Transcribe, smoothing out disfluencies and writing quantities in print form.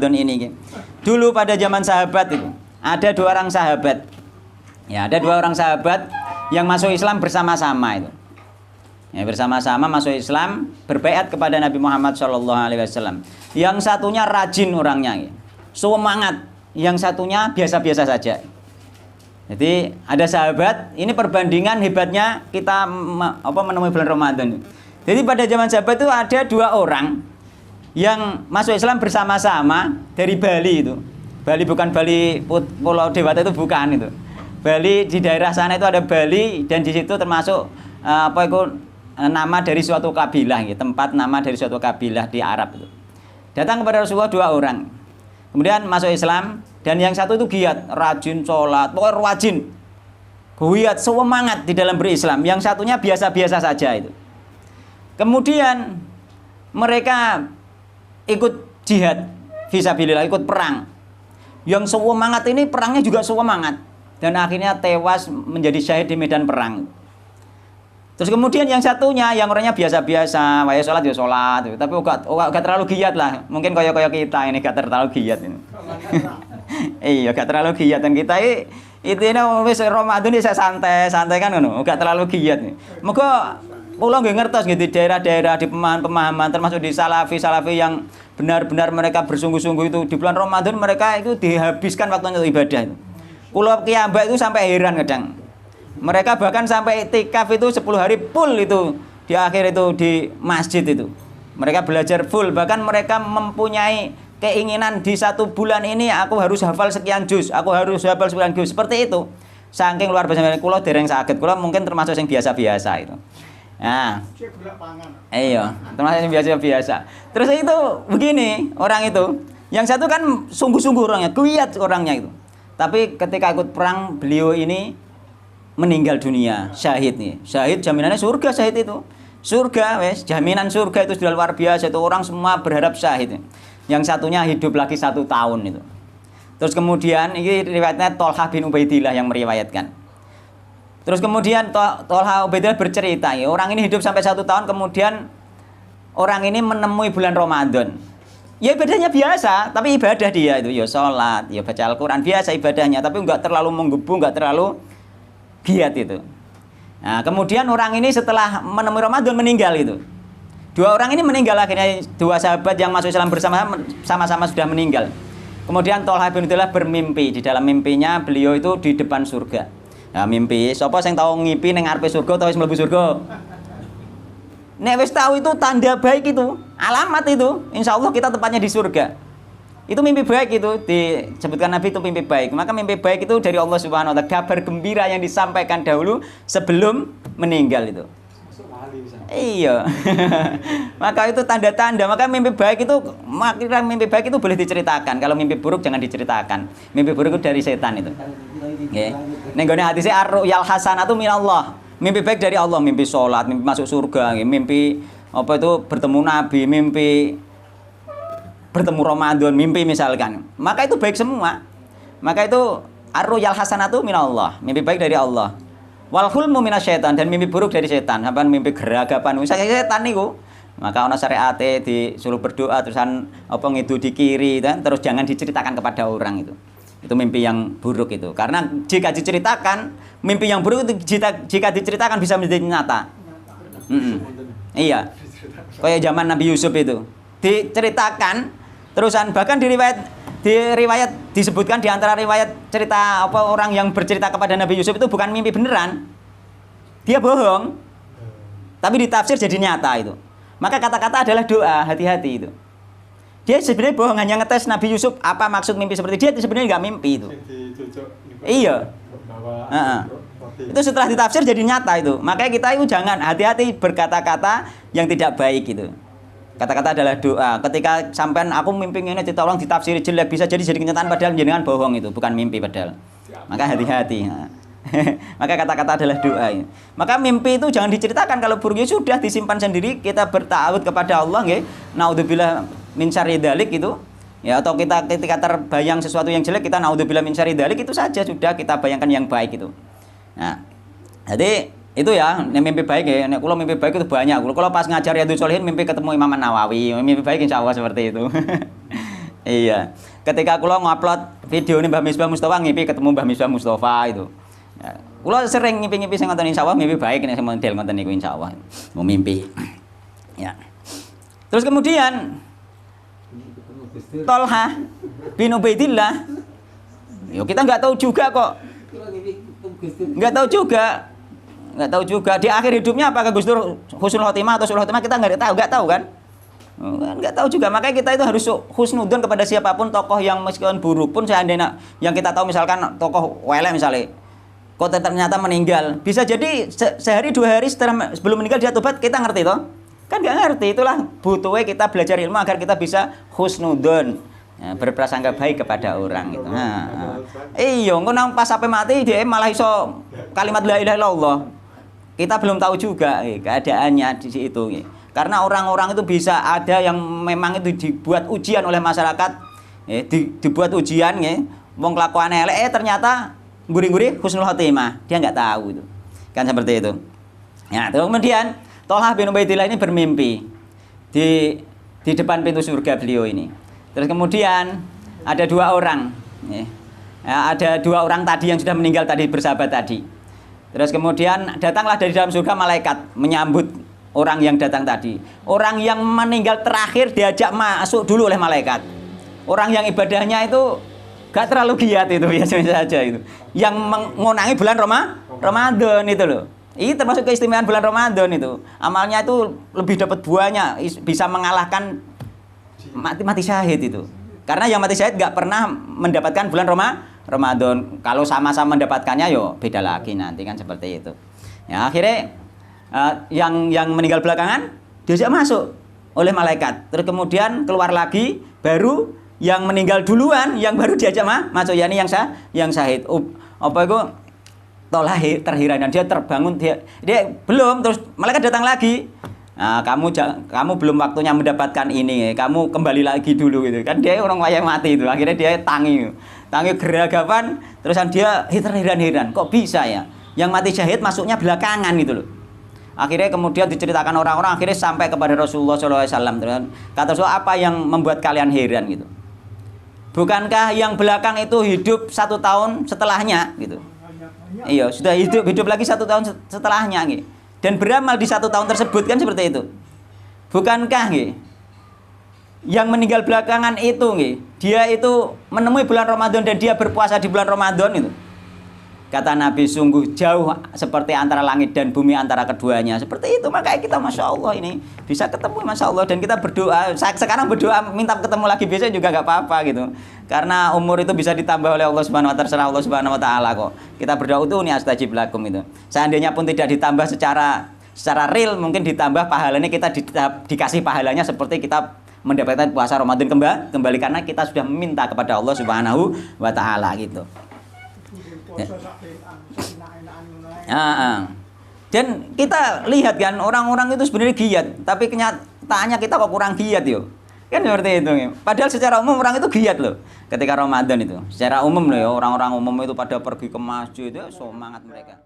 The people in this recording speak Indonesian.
Ramadan ini. Dulu pada zaman sahabat itu ada 2 orang sahabat. Ya, ada 2 orang sahabat yang masuk Islam bersama-sama itu. Ya, bersama-sama masuk Islam, berbaiat kepada Nabi Muhammad SAW. Yang satunya rajin orangnya, semangat. Yang satunya biasa-biasa saja. Jadi ada sahabat, ini perbandingan hebatnya kita menemui bulan Ramadan. Jadi pada zaman sahabat itu ada 2 orang yang masuk Islam bersama-sama dari Bali itu. Bali bukan Bali Pulau Dewata, itu bukan itu. Bali di daerah sana itu ada Bali, dan di situ termasuk nama dari suatu kabilah, gitu. Tempat nama dari suatu kabilah di Arab itu. Datang kepada Rasulullah 2 orang. Kemudian masuk Islam, dan yang satu itu giat, rajin sholat, pokoknya rajin, giat, semangat di dalam berislam. Yang satunya biasa-biasa saja itu. Kemudian mereka ikut jihad fisabilillah, ikut perang. Yang semangat ini perangnya juga semangat, dan akhirnya tewas menjadi syahid di medan perang. Terus kemudian yang satunya, yang orangnya biasa-biasa, waya sholat ya sholat, tapi gak terlalu giat lah. Mungkin koyo-koyo kita ini gak terlalu giat ini. Iya, gak terlalu giat, dan kita itu wis Ramadan ini saya santai kan ngono, gak terlalu giat nih. Moga kula nggih ngertos gitu di daerah-daerah, di pemahaman termasuk di salafi yang benar-benar mereka bersungguh-sungguh itu di bulan Ramadan, mereka itu dihabiskan waktunya untuk ibadah itu. Kula kiyambak itu sampai heran kadang. Mereka bahkan sampai itikaf itu 10 hari full itu di akhir itu di masjid itu. Mereka belajar full, bahkan mereka mempunyai keinginan di 1 bulan ini aku harus hafal sekian juz, aku harus hafal sekian juz, seperti itu. Saking luar biasa. Kula dereng saged, kula mungkin termasuk yang biasa-biasa itu. Nah, iya, termasuk yang biasa-biasa. Terus itu begini, orang itu, yang satu kan sungguh-sungguh orangnya, giat orangnya itu. Tapi ketika ikut perang, beliau ini meninggal dunia, syahid nih. Syahid jaminannya surga, syahid itu. Surga, wes, jaminan surga itu sudah luar biasa, itu orang semua berharap syahid. Yang satunya hidup lagi 1 tahun itu. Terus kemudian ini riwayatnya Tolha bin Ubaidillah yang meriwayatkan. Terus kemudian Tolha Ubaidillah bercerita, ya, orang ini hidup sampai 1 tahun, kemudian orang ini menemui bulan Ramadan. Ya ibadahnya biasa, tapi ibadah dia itu ya sholat, ya baca Al-Quran, biasa ibadahnya, tapi enggak terlalu menggebu, enggak terlalu giat itu. Nah, kemudian orang ini setelah menemui Ramadan meninggal itu. 2 orang ini meninggal, akhirnya 2 sahabat yang masuk Islam bersama-sama sudah meninggal. Kemudian Tolha bin Ubaidillah bermimpi, di dalam mimpinya beliau itu di depan surga. Nah, mimpi, sapa sing tau ngipi ning ngarepe surga utawa wis mlebu surga? Nek wis tahu itu tanda baik itu, alamat itu, insyaallah kita tempatnya di surga. Itu mimpi baik itu disebutkan Nabi itu mimpi baik. Maka mimpi baik itu dari Allah Subhanahu wa taala, kabar gembira yang disampaikan dahulu sebelum meninggal itu. Iya. Maka itu tanda-tanda. Maka mimpi baik itu, makanya mimpi baik itu boleh diceritakan. Kalau mimpi buruk jangan diceritakan. Mimpi buruk itu dari setan itu. Nggih. Ning gone hadise ar-ru'yal hasanatu minallah. Mimpi baik dari Allah, mimpi sholat, mimpi masuk surga, mimpi apa itu bertemu Nabi, mimpi bertemu Ramadan, mimpi misalkan. Maka itu baik semua. Maka itu ar-ru'yal hasanatu minallah, mimpi baik dari Allah. Wal hulmu minasyaitan, dan mimpi buruk dari setan. Sampeyan mimpi geragapan misalnya setan niku. Maka ana syariate disuruh berdoa terusan apa ngidu di kiri dan terus jangan diceritakan kepada orang itu. Itu mimpi yang buruk itu. Karena jika diceritakan, mimpi yang buruk itu jika diceritakan bisa menjadi nyata. Iya. Kayak zaman Nabi Yusuf itu. Diceritakan terusan, bahkan di riwayat disebutkan di antara riwayat cerita apa orang yang bercerita kepada Nabi Yusuf itu bukan mimpi beneran. Dia bohong. Tapi ditafsir jadi nyata itu. Maka kata-kata adalah doa, hati-hati itu. Dia sebenarnya bohong, hanya ngetes Nabi Yusuf apa maksud mimpi seperti dia sebenarnya enggak mimpi itu. Iya. Itu setelah ditafsir jadi nyata itu. Makanya kita itu jangan hati-hati berkata-kata yang tidak baik itu. Kata-kata adalah doa. Ketika sampean aku mimpi ini ditolong ditafsiri jelek, bisa jadi kenyataan padahal jenengan bohong itu, bukan mimpi padahal. Maka hati-hati. Maka kata-kata adalah doa. Maka mimpi itu jangan diceritakan, kalau buruknya sudah disimpan sendiri, kita bertawud kepada Allah nggih. Naudzubillah min syarri dzalik itu. Ya, atau kita ketika terbayang sesuatu yang jelek, kita naudzubillah min syarri dzalik, itu saja sudah kita bayangkan yang baik itu. Nah, jadi itu ya, mimpi baik ya. Nek kula mimpi baik itu banyak. Kula pas ngajar Riyadhus Shalihin mimpi ketemu Imam Nawawi. Mimpi baik insyaallah seperti itu. Iya. Ketika kula ngupload video ini Mbah Misbah Mustafa ngipi ketemu Mbah Misbah Mustafa itu. Ya, kula sering ngipi-ngipi sing ngoten insyaallah mimpi baik nek model ngoten niku insyaallah. Mau mimpi. Ya. Terus kemudian Tolha bin Ubaidillah. Yo kita nggak tahu juga kok. Nggak tahu juga. Nggak tahu juga di akhir hidupnya apakah Gus Dur husnul khotimah atau sul khotimah kita nggak tahu kan? Nggak tahu juga, makanya kita itu harus husnudon kepada siapapun tokoh yang meskipun buruk pun seandainya yang kita tahu misalkan tokoh wele misalnya kok ternyata meninggal, bisa jadi sehari 2 hari sebelum meninggal dia tobat, kita ngerti toh? Kan nggak ngerti, itulah butuhnya kita belajar ilmu agar kita bisa husnudon, ya, berprasangka baik kepada orang gitu. Iya, nang pas sampai mati dia malah iso kalimat la ilaha illallah. Kita belum tahu juga keadaannya di situ. Karena orang-orang itu bisa ada yang memang itu dibuat ujian oleh masyarakat, dibuat ujian, wong kelakuan elek, ternyata gurih-gurih husnul khotimah, dia nggak tahu itu, kan seperti itu. Ya, kemudian Tolha bin Ubaidillah ini bermimpi di depan pintu surga beliau ini. Terus kemudian ada 2 orang, ada 2 orang tadi yang sudah meninggal tadi bersahabat tadi. Terus kemudian datanglah dari dalam surga malaikat menyambut orang yang datang tadi. Orang yang meninggal terakhir diajak masuk dulu oleh malaikat. Orang yang ibadahnya itu gak terlalu giat itu biasa saja itu. Yang mengonangi bulan Ramadan itu loh. Ini termasuk keistimewaan bulan Ramadan itu. Amalnya itu lebih dapat buahnya, bisa mengalahkan mati syahid itu. Karena yang mati syahid gak pernah mendapatkan bulan Ramadan. Kalau sama-sama mendapatkannya yo beda lagi nanti kan seperti itu. Ya akhirnya yang meninggal belakangan diajak masuk oleh malaikat. Terus kemudian keluar lagi, baru yang meninggal duluan yang baru diajak masuk, yakni yang syahid. Apa itu? Tolha terheran, dia terbangun, dia belum, terus malaikat datang lagi. Nah, kamu belum waktunya mendapatkan ini, kamu kembali lagi dulu gitu. Kan dia orang wayang mati itu. Akhirnya dia tangi geragapan, terusan dia terheran-heran, kok bisa ya? Yang mati syahid masuknya belakangan gitu loh. Akhirnya kemudian diceritakan orang-orang, akhirnya sampai kepada Rasulullah SAW. Kata Rasulullah, apa yang membuat kalian heran gitu? Bukankah yang belakang itu hidup 1 tahun setelahnya gitu? Iya, sudah hidup lagi 1 tahun setelahnya gitu. Dan beramal di 1 tahun tersebut kan seperti itu. Bukankah gitu, yang meninggal belakangan itu gitu, dia itu menemui bulan Ramadan dan dia berpuasa di bulan Ramadan itu? Kata Nabi, sungguh jauh seperti antara langit dan bumi antara keduanya. Seperti itu, makanya kita Masya Allah ini bisa ketemu Masya Allah. Dan kita berdoa, sekarang berdoa minta ketemu lagi besok juga gak apa-apa gitu. Karena umur itu bisa ditambah oleh Allah Subhanahu wa ta'ala, terserah Allah Subhanahu wa ta'ala kok. Kita berdoa itu nih astajib lakum itu. Seandainya pun tidak ditambah secara real, mungkin ditambah pahalanya, kita dikasih pahalanya seperti kita mendapatkan puasa Ramadan kembali karena kita sudah meminta kepada Allah Subhanahu wa ta'ala gitu. Dan kita lihat kan orang-orang itu sebenarnya giat, tapi kenyataannya kita kok kurang giat yo. Kan seperti itu. Padahal secara umum orang itu giat loh ketika Ramadan itu. Secara umum loh ya, orang-orang umum itu pada pergi ke masjid ya, semangat mereka.